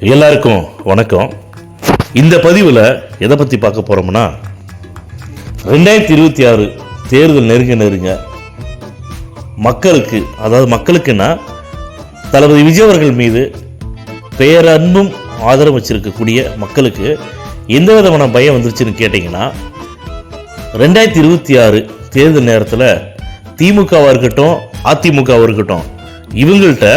எல்லாருக்கும் வணக்கம். இந்த பதிவில் எதை பற்றி பார்க்க போகிறோம்னா 2026 தேர்தல் நெருங்க மக்களுக்கு, அதாவது மக்களுக்குன்னா தளபதி விஜய் அவர்கள் மீது பேரன்பும் ஆதரவு வச்சிருக்கக்கூடிய மக்களுக்கு எந்த விதமான பயம் வந்துருச்சுன்னு கேட்டிங்கன்னா 2026 தேர்தல் நேரத்தில் திமுகவாக இருக்கட்டும் அதிமுகவாக இருக்கட்டும் இவங்கள்ட்ட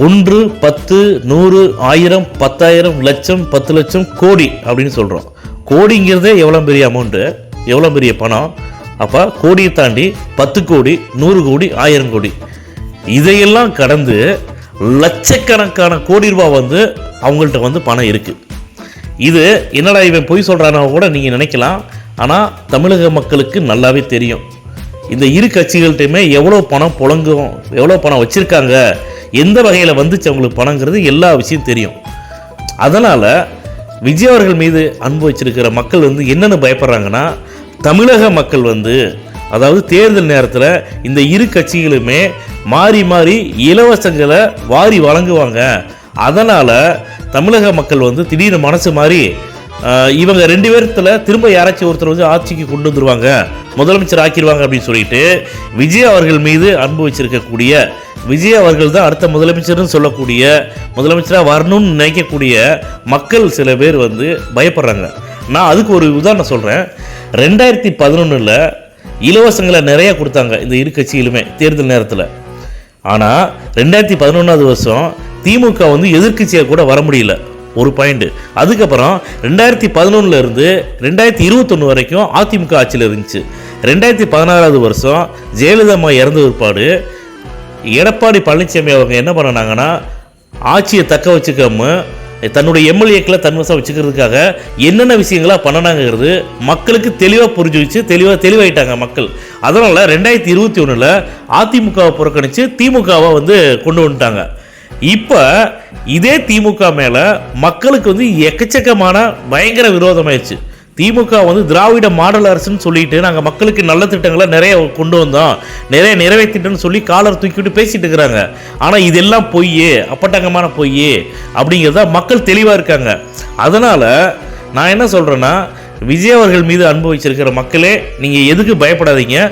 1, 10, 100, 1000, 10,000, லட்சம், 10 லட்சம், கோடி அப்படின்னு சொல்கிறோம். கோடிங்கிறதே எவ்வளோ பெரிய அமௌண்ட்டு, எவ்வளோ பெரிய பணம். அப்போ கோடியை தாண்டி 10 கோடி, 100 கோடி, 1000 கோடி இதையெல்லாம் கடந்து லட்சக்கணக்கான கோடி ரூபாய் அவங்கள்ட்ட பணம் இருக்குது. இது என்னடா இவன் பொய் சொல்கிறானா கூட நீங்கள் நினைக்கலாம். ஆனால் தமிழக மக்களுக்கு நல்லாவே தெரியும் இந்த இரு கட்சிகள்கிட்டையுமே எவ்வளோ பணம் புழங்கும், எவ்வளோ பணம் வச்சுருக்காங்க, எந்த வகையில் வந்துச்சு அவங்களுக்கு பணங்கிறது எல்லா விஷயம் தெரியும். அதனால் விஜய் அவர்கள் மீது அன்பு வச்சிருக்கிற மக்கள் என்னென்னு பயப்படுறாங்கன்னா, தமிழக மக்கள் அதாவது தேர்தல் நேரத்தில் இந்த இரு கட்சிகளுமே மாறி மாறி இலவசங்களை வாரி வழங்குவாங்க. அதனால் தமிழக மக்கள் திடீர்னு மனசு மாறி இவங்க 2 பேர்த்தில் திரும்ப யாராச்சும் ஒருத்தர் ஆட்சிக்கு கொண்டு வந்துருவாங்க, முதலமைச்சர் ஆக்கிடுவாங்க அப்படின்னு சொல்லிட்டு விஜய் அவர்கள் மீது அன்பு வச்சிருக்கக்கூடிய, விஜய் அவர்கள் தான் அடுத்த முதலமைச்சர்னு சொல்லக்கூடிய, முதலமைச்சராக வரணும்னு நினைக்கக்கூடிய மக்கள் சில பேர் பயப்படுறாங்க. நான் அதுக்கு ஒரு உதாரணம் சொல்கிறேன். 2011 இலவசங்களை நிறைய கொடுத்தாங்க இந்த இரு கட்சிகளுமே தேர்தல் நேரத்தில். ஆனால் 2011 வருஷம் திமுக எதிர்க்கட்சியாக கூட வர முடியல, ஒரு பாயிண்ட். அதுக்கப்புறம் 2011 இருந்து 2021 வரைக்கும் அதிமுக ஆட்சியில் இருந்துச்சு. 2016 வருஷம் ஜெயலலிதா அம்மா இறந்த பிற்பாடு எடப்பாடி பழனிசாமி அவங்க என்ன பண்ணாங்கன்னா, ஆட்சியை தக்க வச்சுக்காம தன்னுடைய எம்எல்ஏக்களை தன்வசம் வச்சுக்கிறதுக்காக என்னென்ன விஷயங்களா பண்ணனாங்கிறது மக்களுக்கு தெளிவாக புரிஞ்சுச்சு, தெளிவாயிட்டாங்க மக்கள். அதனால் 2021 அதிமுகவை புறக்கணித்து திமுகவை கொண்டு வந்துட்டாங்க. இப்போ இதே திமுக மேலே மக்களுக்கு எக்கச்சக்கமான பயங்கர விரோதமாயிடுச்சு. திமுக திராவிட மாடல் அரசுன்னு சொல்லிட்டு நாங்கள் மக்களுக்கு நல்ல திட்டங்களை நிறைய கொண்டு வந்தோம், நிறைய நிறைவேற்றிட்டோன்னு சொல்லி காலர் தூக்கிவிட்டு பேசிட்டு இருக்கிறாங்க. ஆனால் இதெல்லாம் பொய், அப்பட்டங்கமான பொய் அப்படிங்கிறத மக்கள் தெளிவாக இருக்காங்க. அதனால் நான் என்ன சொல்கிறேன்னா, விஜய் அவர்கள் மீது அன்பு வச்சிருக்கிற மக்களே நீங்கள் எதுக்கு பயப்படாதீங்க.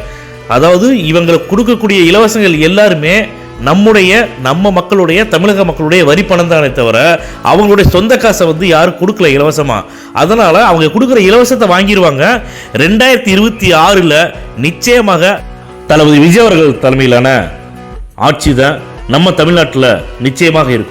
அதாவது இவங்களுக்கு கொடுக்கக்கூடிய இலவசங்கள் எல்லாருமே நம்ம மக்களுடைய, தமிழக மக்களுடைய வரி பணம் தானே தவிர அவங்களுடைய சொந்த காசை யாரும் கொடுக்கல இலவசமாக. அதனால் அவங்க கொடுக்குற இலவசத்தை வாங்கிடுவாங்க. 2026 நிச்சயமாக தளபதி விஜய் அவர்கள் தலைமையிலான ஆட்சி தான் நம்ம தமிழ்நாட்டில் நிச்சயமாக இருக்கும்.